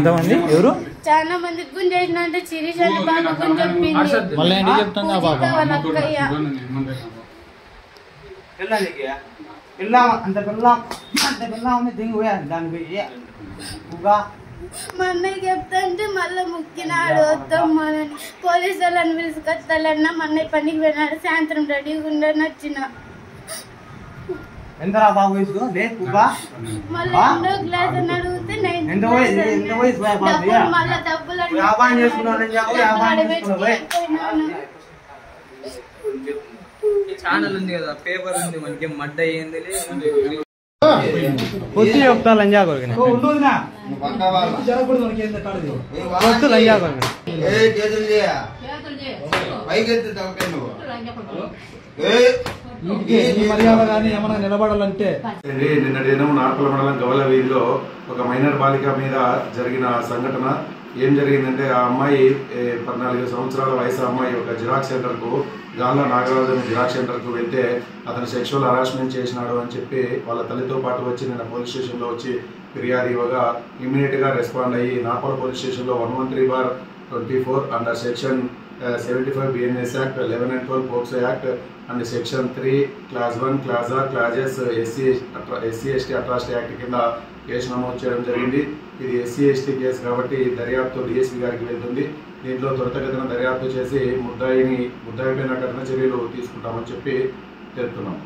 ఎంతమంది ఎవరు చాలా మంది గుంజేసిన అంటే శిరీష్ అని బాబు గుంజెప్పింది మళ్ళీ ఏంటి చెప్తాను బాబా మా అన్నయ్య చెప్తా అంటే మళ్ళీ ముక్కినాడు వద్దమ్మని పోలీసు వాళ్ళని పిలుచుకొస్తాలన్నా మా అన్నయ్య పనికి పోయినాడు సాయంత్రం రెడీగా ఉండని వచ్చిన మళ్ళీ రెండో క్లాస్ అని అడిగితే మళ్ళీ డబ్బులు ఛానల్ ఉంది కదా పేపర్ ఉంది మనకి మడ్డ అయ్యింది వచ్చి చెప్తా లంజా కొడుకుని లంజా కొడుకు మర్యాద కానీ ఏమన్నా నిలబడాలంటే నిన్నటి దినం నార్పల మండలం గవల వీధిలో ఒక మైనర్ బాలిక మీద జరిగిన సంఘటన ఏం జరిగిందంటే ఆ అమ్మాయి 14 సంవత్సరాల వయసు అమ్మాయి ఒక జిరాక్స్ సెంటర్కు గాండ్ల నాగరాజు అనే జిరాక్స్ సెంటర్కు వెళ్తే అతను సెక్షువల్ హరాస్మెంట్ చేసినాడు అని చెప్పి వాళ్ళ తల్లితో పాటు వచ్చి నిన్న పోలీస్ స్టేషన్లో వచ్చి ఫిర్యాదు ఇవ్వగా ఇమ్మీడియట్గా రెస్పాండ్ అయ్యి నార్పల పోలీస్ స్టేషన్లో 113/24 under section 75 BNS Act 11 and 12 POCSO Act and section 3 Class 1 Class R Classes SC/ST atrocity act కింద కేసు నమోదు చేయడం జరిగింది. ఇది SC/ST కేసు కాబట్టి దర్యాప్తు DSP గారికి వెళ్తుంది. దీంట్లో త్వరితగతిన దర్యాప్తు చేసి ముద్దాయిపైన కఠిన చర్యలు తీసుకుంటామని చెప్పి తెలుపుతున్నాం.